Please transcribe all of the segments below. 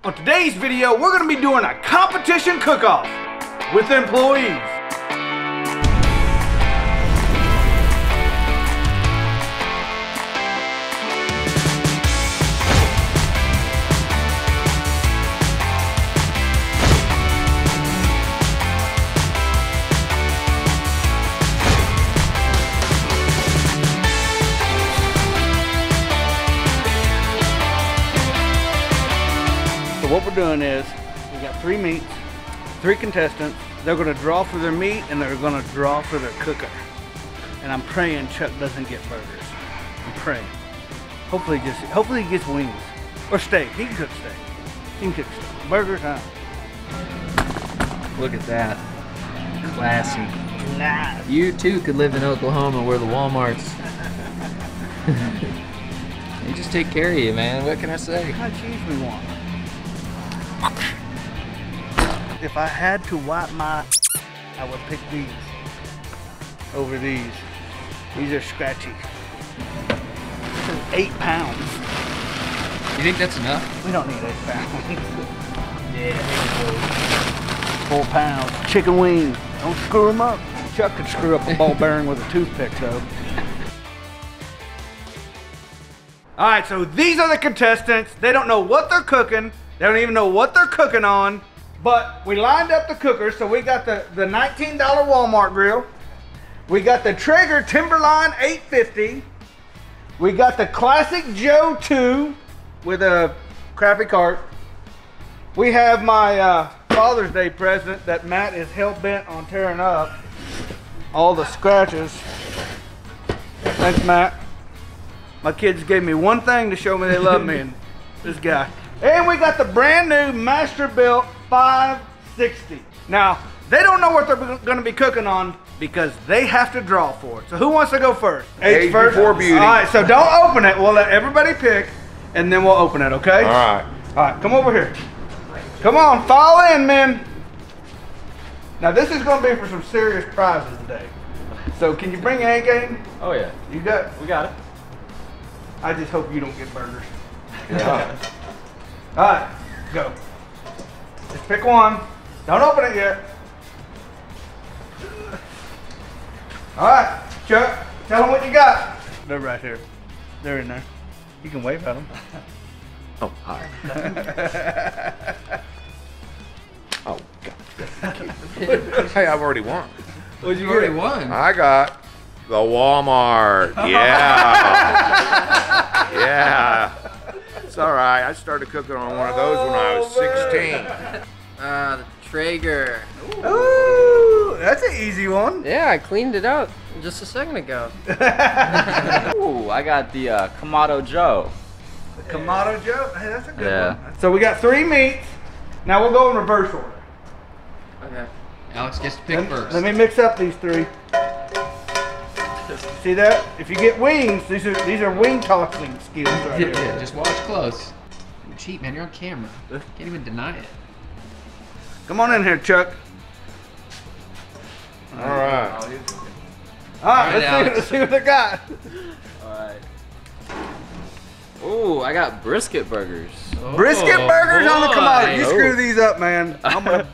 On today's video, we're going to be doing a competition cook-off with employees. So what we're doing is, we got 3 meats, 3 contestants. They're gonna draw for their meat and they're gonna draw for their cooker. And I'm praying Chuck doesn't get burgers. I'm praying. Hopefully he gets wings. Or steak, he can cook steak. He can cook steak. Burgers, huh? Look at that. Classy. Nice. You too could live in Oklahoma where the Walmarts. They just take care of you, man. What can I say? What kind of cheese we want? If I had to wipe I would pick these over these. These are scratchy. This is 8 pounds. You think that's enough? We don't need 8 pounds. Yeah, 4 pounds. Chicken wings. Don't screw them up. Chuck could screw up a ball bearing with a toothpick though. Alright, so these are the contestants. They don't know what they're cooking. They don't even know what they're cooking on. But we lined up the cookers. So we got the $19 Walmart grill. We got the Traeger Timberline 850. We got the Classic Joe 2 with a crappy cart. We have my Father's Day present that Matt is hell-bent on tearing up. All the scratches. Thanks, Matt. My kids gave me one thing to show me they love me, and this guy. And we got the brand new Masterbuilt 560. Now, they don't know what they're going to be cooking on because they have to draw for it. So who wants to go first? Age first? Before beauty. All right, so don't open it. We'll let everybody pick, and then we'll open it, okay? All right. All right, come over here. Come on, fall in, men. Now, this is going to be for some serious prizes today. So can you bring an A-game? Oh, yeah. We got it. I just hope you don't get burgers. Yeah. All right, go. Just pick one. Don't open it yet. All right, Chuck, tell them what you got. They're right here. They're in there. You can wave at them. Oh, hi. Oh, God. Hey, I've already won. What'd you already get? won. I got the Walmart. Yeah. Yeah. It's all right. I started cooking on one of those when I was 16. The Traeger. Ooh, that's an easy one. Yeah, I cleaned it out just a second ago. Ooh, I got the Kamado Joe. The Kamado Joe. Hey, that's a good Yeah. one. So we got 3 meats. Now we'll go in reverse order. Okay. Alex gets to pick first. Let me mix up these 3. See that? If you get wings, these are wing tossing skills right here. Yeah, just watch close. You're cheap, man. You're on camera. Can't even deny it. Come on in here, Chuck. All right. All right, let's see what they got. Alright. Ooh, I got brisket burgers. Oh, Brisket burgers on the Kamado. You boy. screw these up, man. I'm gonna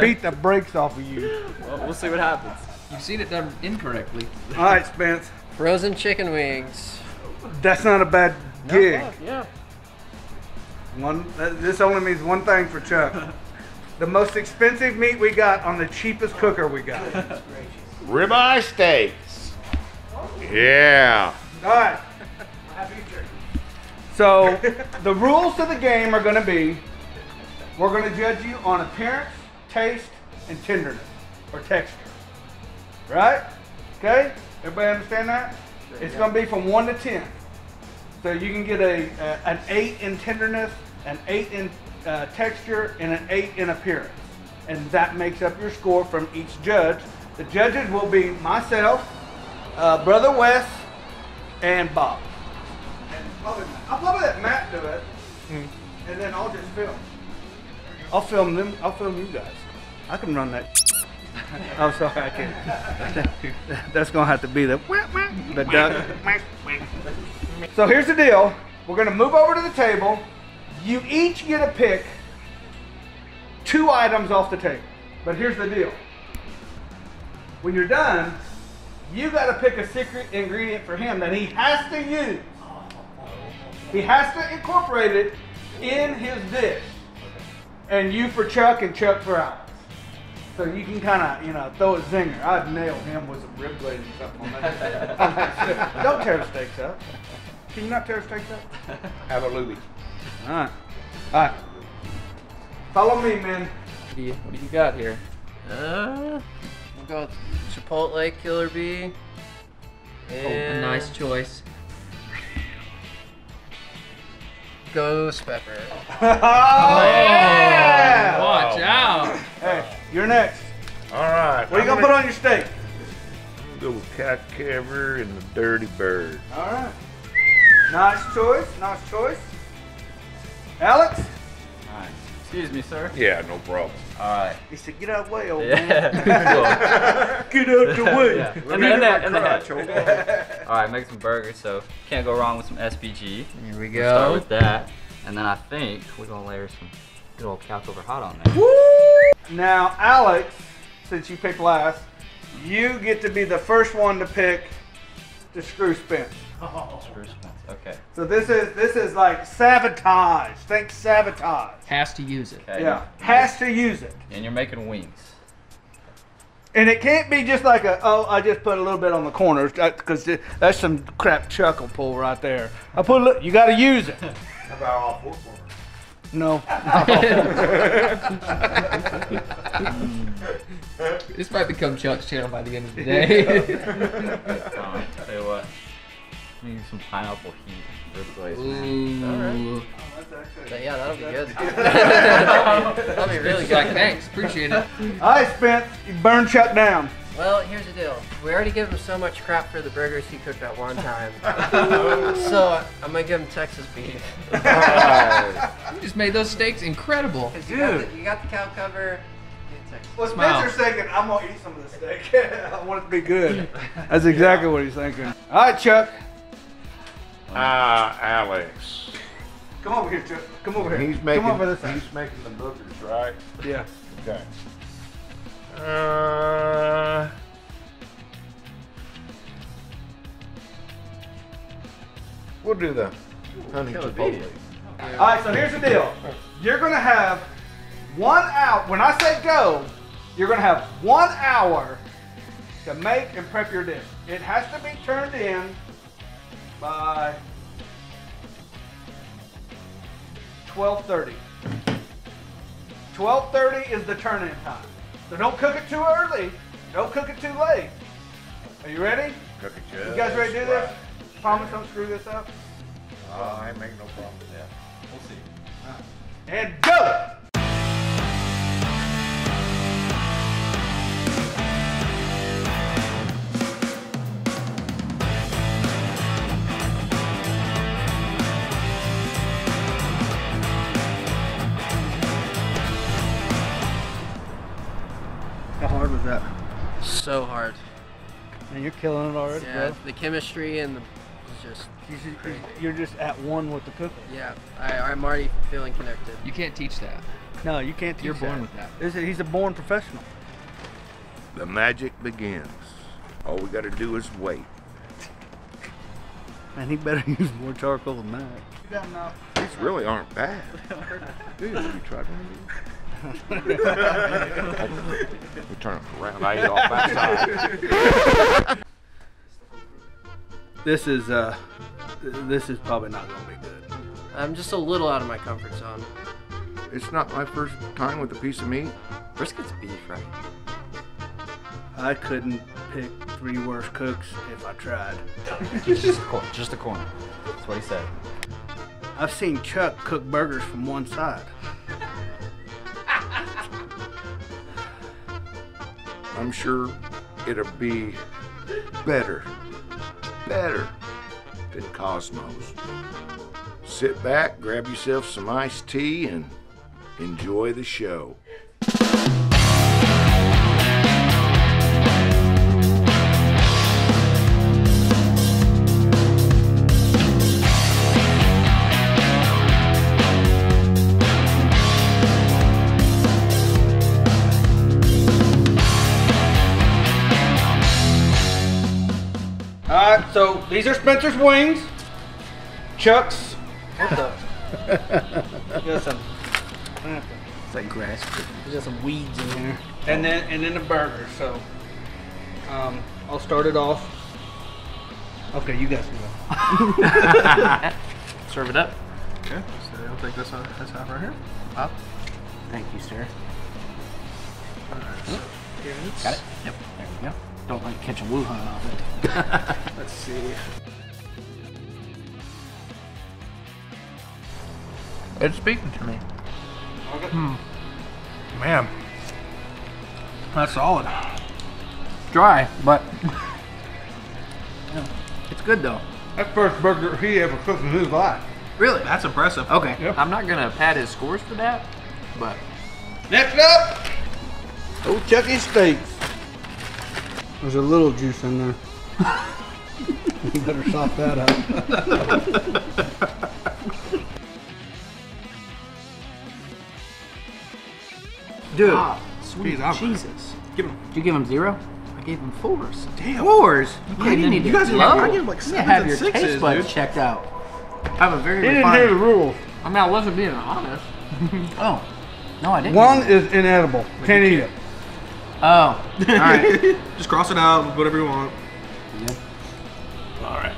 beat the brakes off of you. Well, we'll see what happens. You've seen it done incorrectly. All right, Spence. Frozen chicken wings. That's not a bad gig. Yeah. This only means one thing for Chuck. The most expensive meat we got on the cheapest cooker we got. Ribeye steaks. Yeah. All right. So the rules to the game are going to be, we're going to judge you on appearance, taste, and tenderness or texture. Right? Okay? Everybody understand that? It's going to be from 1 to 10. So you can get an 8 in tenderness, an 8 in texture, and an 8 in appearance. And that makes up your score from each judge. The judges will be myself, Brother Wes, and Bob. And I'll probably let Matt do it, and then I'll just film. I'll film them. I'll film you guys. I can run that. I'm sorry, I can't. That's gonna have to be the duck. So here's the deal. We're gonna move over to the table. You each get a pick 2 items off the table. But here's the deal. When you're done, you got to pick a secret ingredient for him that he has to use. He has to incorporate it in his dish. And you for Chuck and Chuck for Alex. So you can kind of, you know, throw a zinger. I'd nail him with some rib glaze or something on that. Don't tear the steaks up. Can you not tear the steaks up? Have a looby. All right. All right. Follow me, man. What do you got here? We'll go with Chipotle Killer Bee. And A nice choice. Ghost Pepper. Yeah! Watch out. Hey, you're next. All right. What are you gonna put on your steak? Go with cat cover and the dirty bird. All right. Nice choice. Nice choice. Alex? Alright. Excuse me, sir. Yeah, no problem. Alright. He said, "Get out of the way, old man. Yeah. Get out the way." Yeah. And the head. Alright, make some burgers, so can't go wrong with some SPG. Here we We'll start go. with that. And then I think we're gonna layer some good old cow over hot on there. Now, Alex, since you picked last, you get to be the first one to pick the screw spin. Screw spins. Okay. So this is like sabotage. Think sabotage. Has to use it. Okay. Yeah, has to use it. And you're making wings. And it can't be just like I just put a little bit on the corners, because that's some crap Chuck will pull right there. You got to use it. How about all 4 corners? No. This might become Chuck's channel by the end of the day. Tell you what. Need some pineapple heat. Rib glaze. Ooh. Yeah, that'll be good. That'll be really Like, good. thanks, appreciate it. All right, Spence, you burn Chuck down. Well, here's the deal. We already gave him so much crap for the burgers he cooked at one time. So I'm gonna give him Texas beef. You just made those steaks incredible. Dude. You got the cow cover. Texas. Well, Smile. Spencer's thinking, I'm going to eat some of this steak. I want it to be good. That's exactly what he's thinking. All right, Chuck. Alex. Come over here, Chuck. Come over here. He's making, Come over this side. he's making the boogers, right? Yeah. Okay. We'll do the honey chipotle. All right, so here's the deal. You're going to have 1 hour. When I say go, you're going to have 1 hour to make and prep your dish. It has to be turned in by 12:30. 12:30 is the turn-in time. So don't cook it too early. Don't cook it too late. Are you ready? Cook it You just guys ready to do this? right. Promise don't screw this up. I ain't making no problem with that. We'll see. And go! How hard was that? So hard. Man, you're killing it already, Yeah, bro. the chemistry and the just You're just at one with the cooking. yeah. I'm already feeling connected. You can't teach that. No, you can't teach You're born that. with that. He's a born professional. The magic begins. All we got to do is wait. Man, he better use more charcoal than that. You got enough. These really aren't bad. Dude, have you tried one of these? We turn it around. I ate off that side. This is probably not gonna be good. I'm just a little out of my comfort zone. It's not my first time with a piece of meat. Brisket's beef, right? I couldn't pick 3 worse cooks if I tried. Just a corner. That's what he said. I've seen Chuck cook burgers from one side. I'm sure it'll be better than Kosmos. Sit back, grab yourself some iced tea, and enjoy the show. right, so these are Spencer's wings. Chuck's. What the? You got some. It's like grass. There's got some weeds in there. And then the burger. So, I'll start it off. Okay, you guys can go. Serve it up. Okay, so I'll take this half right here. Up. Thank you, sir. Got it. Yep. There we go. Don't like catch a Wuhan off it. Let's see. It's speaking to me. Man, that's solid. Dry, but it's good though. That's the first burger he ever cooked in his life. Really? That's impressive. Okay. Yep. I'm not gonna pad his scores for that, but Next up, old Chucky's steaks. There's a little juice in there. You better sop that up. Dude, Sweet Jesus. Give him. Did you give him 0? I gave him 4s. Damn. 4s? Yeah, you guys are I give him like 7s have and your 6s, taste buds dude. checked out. I have a very he didn't hear the rules. I mean, I wasn't being honest. Oh. No, I didn't. One is inedible. Can't eat it. Oh. Alright. Just cross it out, whatever you want. Yep. Alright.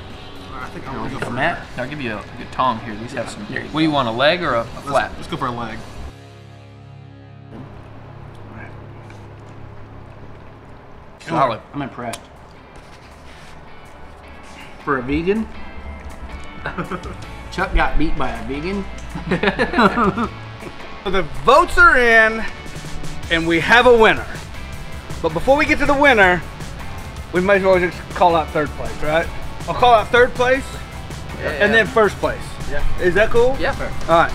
I think I'm You gonna go want for Matt? I'll give you a good tong here. These have some. What do you want, a leg or a flat? Let's go for a leg. Solid. I'm impressed. For a vegan, Chuck got beat by a vegan. So the votes are in, and we have a winner. But before we get to the winner, we might as well just call out third place, right? I'll call out third place, and then first place. Yeah. Is that cool? Yeah. All right.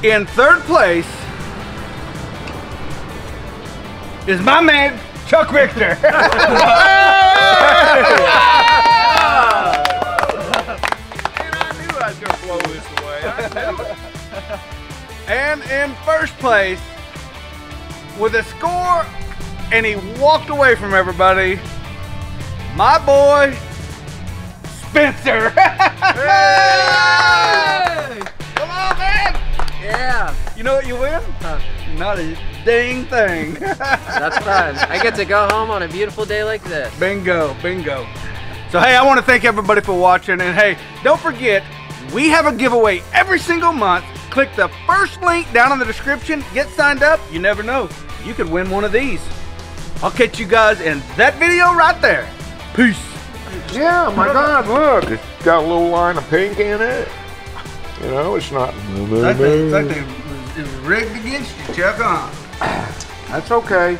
In third place is my man, Chuck Richter. Man, I knew I was gonna blow this away. I knew it. And in first place, with a score, and he walked away from everybody, my boy, Spencer. Hey! Come on, man. Yeah. You know what you win? Not a dang thing. That's fine. I get to go home on a beautiful day like this. Bingo, bingo. So hey, I want to thank everybody for watching, and hey, don't forget, we have a giveaway every single month. Click the first link down in the description, get signed up. You never know, you could win one of these. I'll catch you guys in that video right there. Peace. Yeah, my God, look, it's got a little line of pink in it. You know, it's not. That thing is rigged against you, Chuck. That's okay.